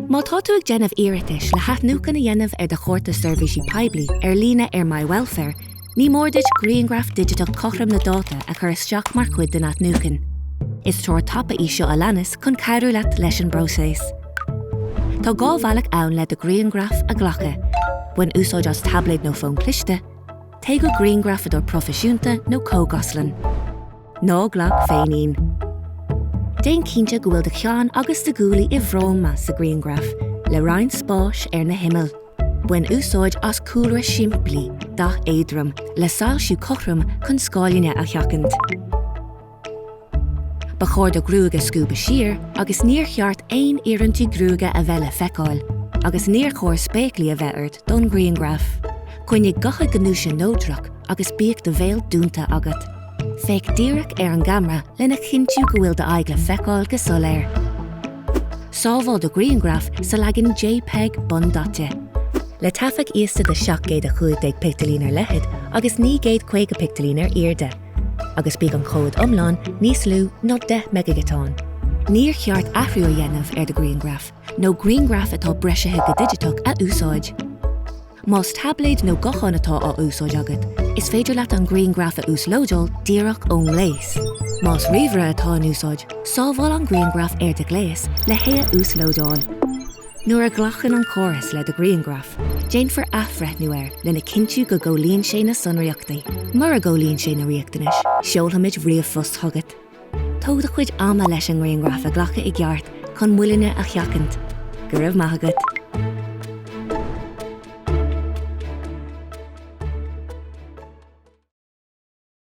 Má tá tú ag déanamh iiritais le Athnuachan a dhéanamh ar de Cárta Seirbhísí Poiblí ar líne ar My Welfare, ní mórduit Greengraph Digital cothram na dáta a chur isteach mar chuid den Athnuachan. Is tuair tapa í seo a leanas chun cairú leat leis an brocéis. Tá gá bhealach ann le do Greengraph a ghlacha, buin úsáid as tablet nó phone cliste, té go Greengraph ador profisiúnta nó cógaslan. Ná ghlach féin. Déan cínte go bhfuil de cheann agus de gúlaí I bhróma sa Greengraph, le rainn spáis ar na himmel. Buin úsáid as cúlra siimplí, da éadrom, le sáilsiú cothram chun scáiline a cheacant. Ba chóir do grúige scúba siar, agus níor cheart aon iarantí grúige a bheile feicáil, agus níor chóir spéiclí a bheith don Greengraph. Cuinnig gacha gnúise nódrach agus bíag do bhéal dúnta agat. Féic díreach ar an gamra lena chintiú go bhfuil de aigla feicáil go soléir. Sábháil do Greengraph sa leagin JPEG bun-date. Le taifeach íosta de 750 pictilín ar leithid agus 950 pictilín ar airde. Agus bíag an cód omláin níos lú nó 10 megagitáin. Níor cheart athriú a dhéanamh ar de Greengraph, nó Greengraph atá breisithe go digiteach a úsáid. Más tablet nó gachan atá á úsáid agat, is féidir leat an Greengraph a úslóideáil díreach ón léis. Más riomhre atá an úsáid, sábháil an Greengraph ar de gléas le hé a úslóideáil. Nuair a ghlachan an choras le de Greengraph, déan for athbhreithniúir lena cintiú go ggólíonn sé na sonraíochtaí, mar a ggólíonn sé na riachtanis, seolhamid riamh-fust thugat. Tógad chuid ama leis an Greengraph a ghlacha I gceart chun muilline a cheacant. Go raibh maith agat.